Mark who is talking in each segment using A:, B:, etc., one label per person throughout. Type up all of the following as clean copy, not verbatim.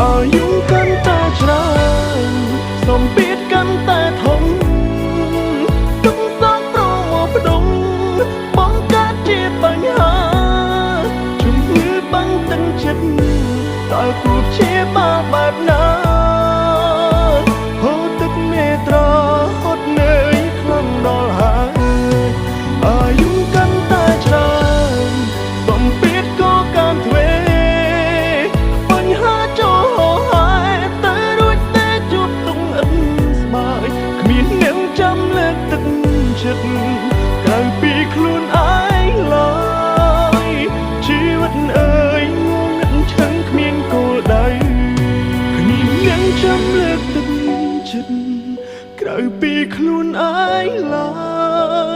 A: อายุกันแต่ច្រើនសម្ពាធកាន់តែធំទុំសងប្រមោផ្ដុំបង្កើតជាបញ្ហាជំងឺបាំងទឹកចិត្តតើគួរព្យាបាលបែបណាហូរទឹកមេត្រាហត់នឿយខ្លាំងដល់ហើយអាយុកាន់តែច្រើនសម្ពាធក៏កាន់ទ្វេបញ្ហាចូលហោហើយតែរួចតែជួបទុំអិនស្បើយគ្មានអ្នកចាំលើកទឹកចិត្តក្រៅពីខ្លួនឯងឡើយជីវិតអើយងងឹតឈឹងគ្មានគោលដៅគ្មានអ្នកចាំលើកទឹកចិត្តក្រៅពីខ្លួនឯងឡើ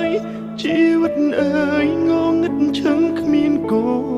A: យជីវិតអើយងងឹតឈឹងគ្មានគោល